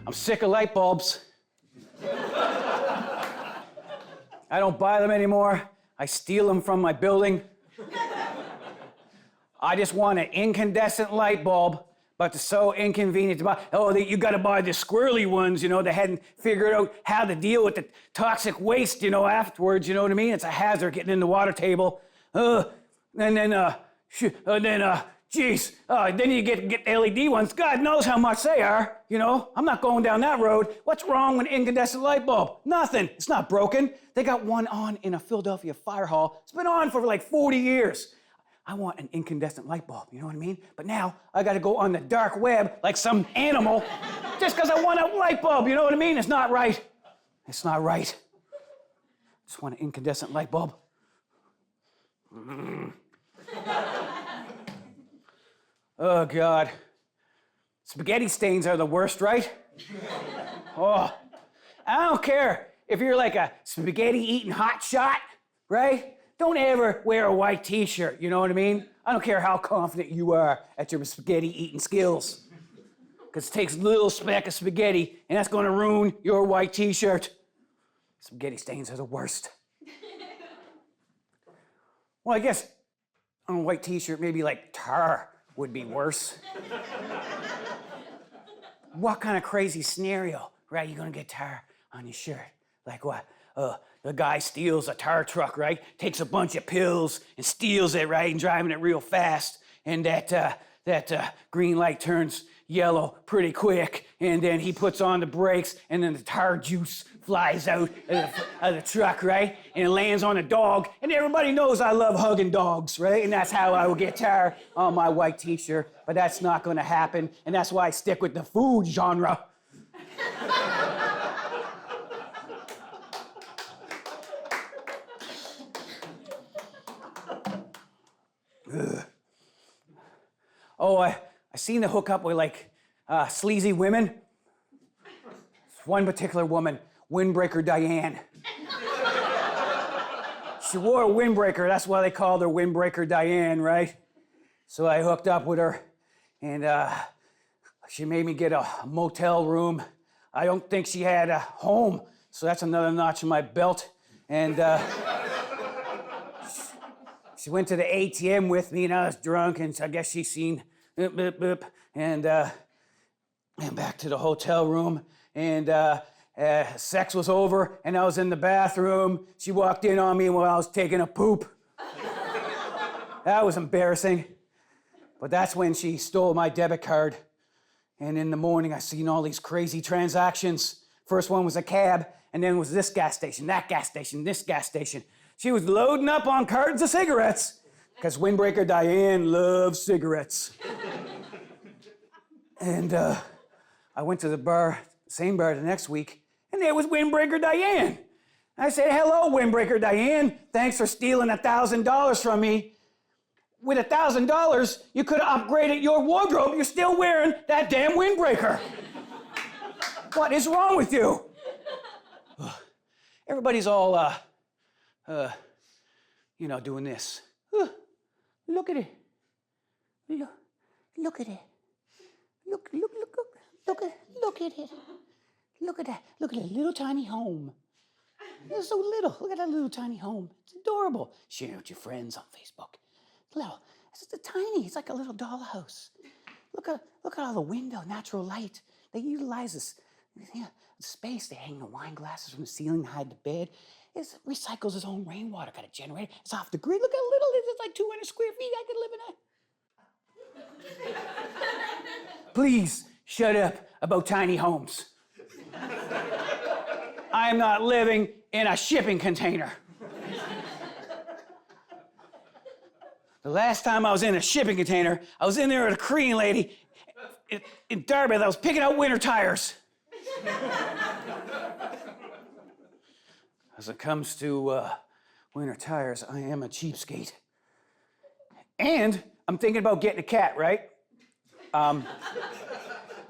I'm sick of light bulbs. I don't buy them anymore. I steal them from my building. I just want an incandescent light bulb, but it's so inconvenient to buy. Oh, you got to buy the squirrely ones, you know, they hadn't figured out how to deal with the toxic waste, you know, afterwards, you know what I mean? It's a hazard getting in the water table. Then you get LED ones. God knows how much they are, you know? I'm not going down that road. What's wrong with an incandescent light bulb? Nothing. It's not broken. They got one on in a Philadelphia fire hall. It's been on for like 40 years. I want an incandescent light bulb, you know what I mean? But now I gotta go on the dark web like some animal just because I want a light bulb, you know what I mean? It's not right. It's not right. I just want an incandescent light bulb. Oh, God. Spaghetti stains are the worst, right? Oh, I don't care if you're like a spaghetti-eating hotshot, right? Don't ever wear a white t-shirt, you know what I mean? I don't care how confident you are at your spaghetti-eating skills. Because it takes a little speck of spaghetti, and that's gonna ruin your white t-shirt. Spaghetti stains are the worst. Well, I guess on a white t-shirt, maybe like tar would be worse. What kind of crazy scenario, right? You're gonna get tar on your shirt. Like what? The guy steals a tar truck, right? Takes a bunch of pills and steals it, right? And driving it real fast. And that green light turns yellow pretty quick. And then he puts on the brakes and then the tar juice flies out of the truck, right? And it lands on a dog. And everybody knows I love hugging dogs, right? And that's how I will get tar on my white t-shirt. But that's not gonna happen. And that's why I stick with the food genre. Ugh. Oh, I seen the hook up with like sleazy women. One particular woman, Windbreaker Diane. She wore a windbreaker, that's why they called her Windbreaker Diane, right? So I hooked up with her, and she made me get a motel room. I don't think she had a home, so that's another notch in my belt. And she went to the ATM with me, and I was drunk, and so I guess she seen boop, boop, boop, and back to the hotel room, and sex was over, and I was in the bathroom. She walked in on me while I was taking a poop. That was embarrassing. But that's when she stole my debit card. And in the morning, I seen all these crazy transactions. First one was a cab, and then it was this gas station, that gas station, this gas station. She was loading up on cartons of cigarettes, because Windbreaker Diane loves cigarettes. And I went to the bar, same bar the next week, and there was Windbreaker Diane. I said, hello, Windbreaker Diane. Thanks for stealing $1,000 from me. With $1,000, you could have upgraded your wardrobe. You're still wearing that damn windbreaker. What is wrong with you? Everybody's all, doing this. Look at it. Look at it. Look at it. Look at that. Look at that little tiny home. It's so little. Look at that little tiny home. It's adorable. Share it with your friends on Facebook. Little. It's just tiny. It's like a little dollhouse. Look at all the window, natural light. They utilize this space. They hang the wine glasses from the ceiling to hide the bed. It recycles its own rainwater. Got a generator. It's off the grid. Look how little it is. It's like 200 square feet. I could live in that. Please shut up about tiny homes. I am not living in a shipping container. The last time I was in a shipping container, I was in there with a Korean lady in Derby that was picking out winter tires. As it comes to winter tires, I am a cheapskate. And I'm thinking about getting a cat, right?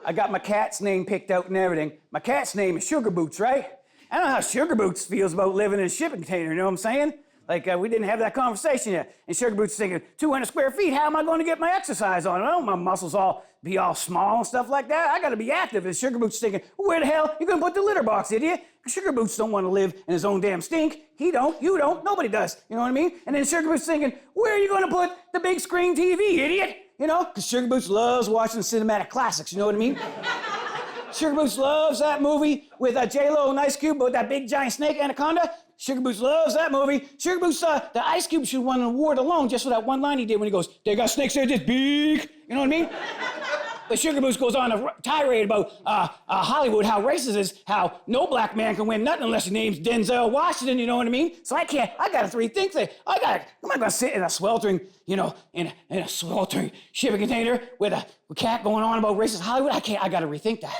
I got my cat's name picked out and everything. My cat's name is Sugar Boots, right? I don't know how Sugar Boots feels about living in a shipping container, you know what I'm saying? Like, we didn't have that conversation yet. And Sugar Boots is thinking, 200 square feet, how am I going to get my exercise on? I don't want my muscles be all small and stuff like that. I got to be active. And Sugar Boots is thinking, where the hell you going to put the litter box, idiot? Sugar Boots don't want to live in his own damn stink. He don't, you don't, nobody does. You know what I mean? And then Sugar Boots is thinking, where are you going to put the big screen TV, idiot? You know, because Sugar Boots loves watching cinematic classics, you know what I mean? Sugar Boots loves that movie with J-Lo and Ice Cube with that big giant snake anaconda. Sugar Boots loves that movie. Sugar Boots, the Ice Cube should win an award alone just for that one line he did when he goes, they got snakes there this big. You know what I mean? But Sugar Boots goes on a tirade about Hollywood, how racist it is, how no black man can win nothing unless his name's Denzel Washington, you know what I mean? So I gotta rethink that. I'm not gonna sit in a sweltering, in a sweltering shipping container with a cat going on about racist Hollywood. I gotta rethink that.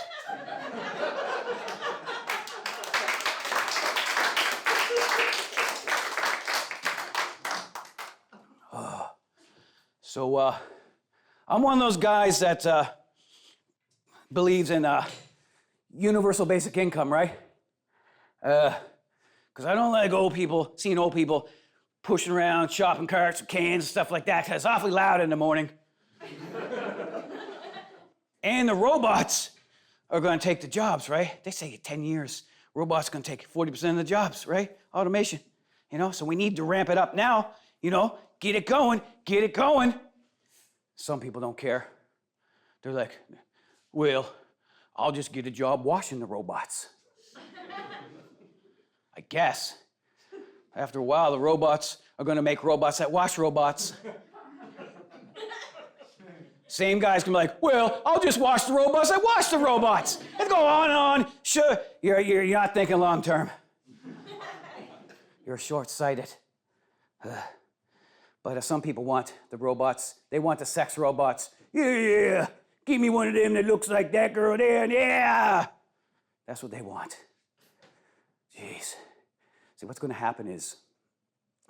So I'm one of those guys that believes in universal basic income, right? Because I don't like seeing old people pushing around shopping carts, cans, and stuff like that, because it's awfully loud in the morning. And the robots are going to take the jobs, right? They say in 10 years, robots are going to take 40% of the jobs, right? Automation, so we need to ramp it up now, get it going. Some people don't care. They're like, well, I'll just get a job washing the robots. I guess. After a while, the robots are going to make robots that wash robots. Same guys can be like, well, I'll just wash the robots that wash the robots. And go on and on. Sure, you're not thinking long term. You're short-sighted. But some people want the robots. They want the sex robots. Yeah. Give me one of them that looks like that girl there. Yeah. That's what they want. Jeez. See, what's going to happen is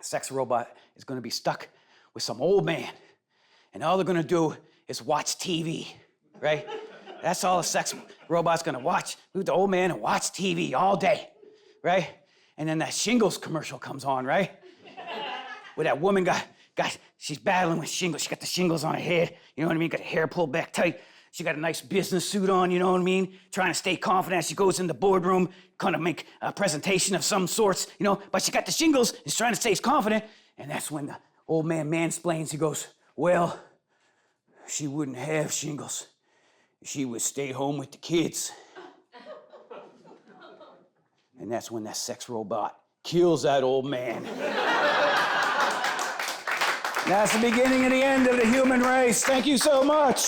a sex robot is going to be stuck with some old man. And all they're going to do is watch TV, right? That's all a sex robot's going to watch. Leave the old man and watch TV all day, right? And then that shingles commercial comes on, right? Where that woman she's battling with shingles. She got the shingles on her head, you know what I mean? Got her hair pulled back tight. She got a nice business suit on, you know what I mean? Trying to stay confident. She goes in the boardroom, kind of make a presentation of some sorts, but she got the shingles, is trying to stay confident. And that's when the old man mansplains. He goes, well, she wouldn't have shingles. She would stay home with the kids. And that's when that sex robot kills that old man. That's the beginning and the end of the human race. Thank you so much.